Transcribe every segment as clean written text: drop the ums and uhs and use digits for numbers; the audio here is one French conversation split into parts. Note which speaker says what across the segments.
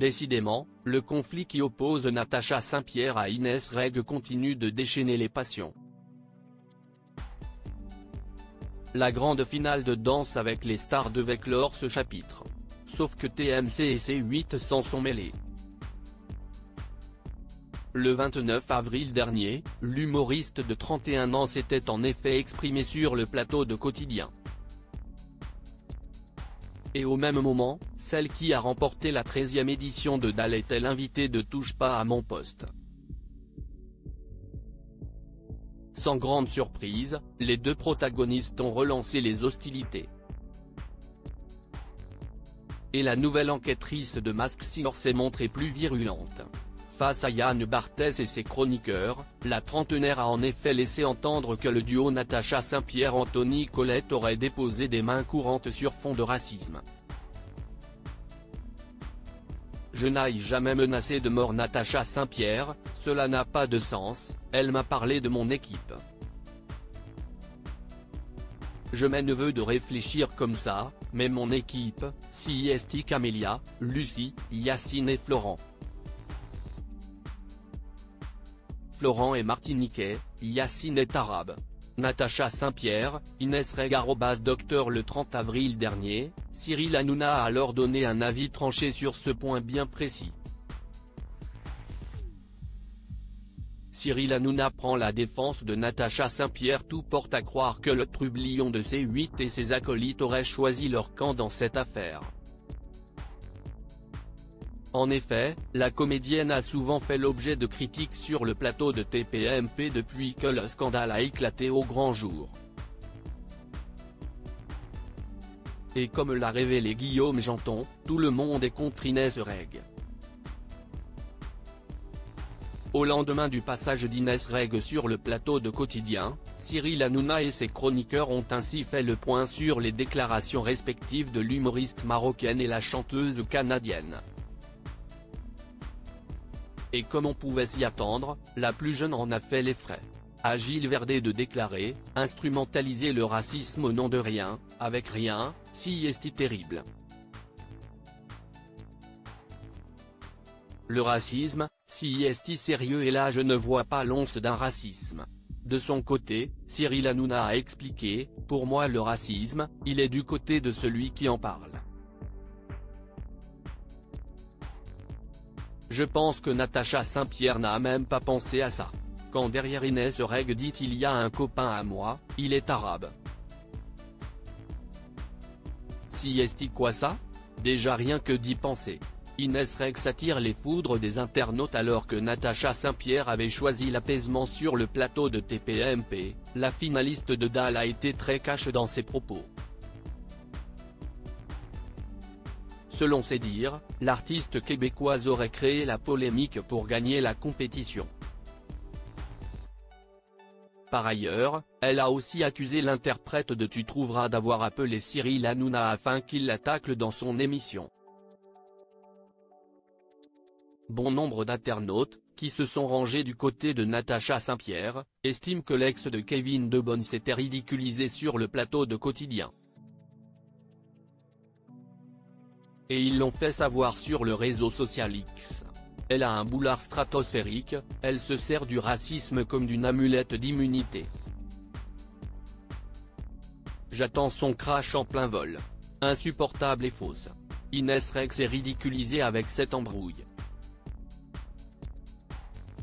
Speaker 1: Décidément, le conflit qui oppose Natacha Saint-Pierre à Inès Reg continue de déchaîner les passions. La grande finale de Danse avec les stars devait clore ce chapitre. Sauf que TMC et C8 s'en sont mêlés. Le 29 avril dernier, l'humoriste de 31 ans s'était en effet exprimé sur le plateau de Quotidien. Et au même moment, celle qui a remporté la 13e édition de DAL était l'invitée de Touche pas à mon poste. Sans grande surprise, les deux protagonistes ont relancé les hostilités. Et la nouvelle enquêtrice de Masked Singer s'est montrée plus virulente. Face à Yann Barthès et ses chroniqueurs, la trentenaire a en effet laissé entendre que le duo Natacha Saint-Pierre-Anthony Colette aurait déposé des mains courantes sur fond de racisme. Je n'ai jamais menacé de mort Natacha Saint-Pierre, cela n'a pas de sens, elle m'a parlé de mon équipe. Je m'en veux de réfléchir comme ça, mais mon équipe, CIST Camélia, Lucie, Yacine et Florent. Florent est martiniquais, Yacine est arabe. Natacha Saint-Pierre, Inès Reg @Docteur Le 30 avril dernier, Cyril Hanouna a alors donné un avis tranché sur ce point bien précis. Cyril Hanouna prend la défense de Natacha Saint-Pierre. Tout porte à croire que le trublion de C8 et ses acolytes auraient choisi leur camp dans cette affaire. En effet, la comédienne a souvent fait l'objet de critiques sur le plateau de TPMP depuis que le scandale a éclaté au grand jour. Et comme l'a révélé Guillaume Janton, tout le monde est contre Inès Reg. Au lendemain du passage d'Inès Reg sur le plateau de Quotidien, Cyril Hanouna et ses chroniqueurs ont ainsi fait le point sur les déclarations respectives de l'humoriste marocaine et la chanteuse canadienne. Et comme on pouvait s'y attendre, la plus jeune en a fait les frais. À Gilles Verdez de déclarer « Instrumentaliser le racisme au nom de rien, avec rien, si est terrible. Le racisme, si est sérieux et là je ne vois pas l'once d'un racisme. » De son côté, Cyril Hanouna a expliqué « Pour moi le racisme, il est du côté de celui qui en parle. Je pense que Natacha Saint-Pierre n'a même pas pensé à ça. Quand derrière Inès Reg dit il y a un copain à moi, il est arabe. Si est quoi ça? Déjà rien que d'y penser. Inès Reg s'attire les foudres des internautes alors que Natacha Saint-Pierre avait choisi l'apaisement sur le plateau de TPMP, la finaliste de DAL a été très cash dans ses propos. Selon ses dires, l'artiste québécoise aurait créé la polémique pour gagner la compétition. Par ailleurs, elle a aussi accusé l'interprète de Tu trouveras d'avoir appelé Cyril Hanouna afin qu'il la tacle dans son émission. Bon nombre d'internautes, qui se sont rangés du côté de Natacha Saint-Pierre, estiment que l'ex de Kevin De Bonne s'était ridiculisé sur le plateau de Quotidien. Et ils l'ont fait savoir sur le réseau social X. Elle a un boulard stratosphérique, elle se sert du racisme comme d'une amulette d'immunité. J'attends son crash en plein vol. Insupportable et fausse. Inès Reg s'est ridiculisée avec cette embrouille.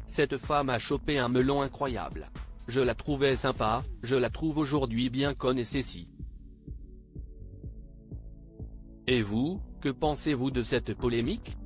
Speaker 1: Cette femme a chopé un melon incroyable. Je la trouvais sympa, je la trouve aujourd'hui bien conne et ceci. Et vous, que pensez-vous de cette polémique?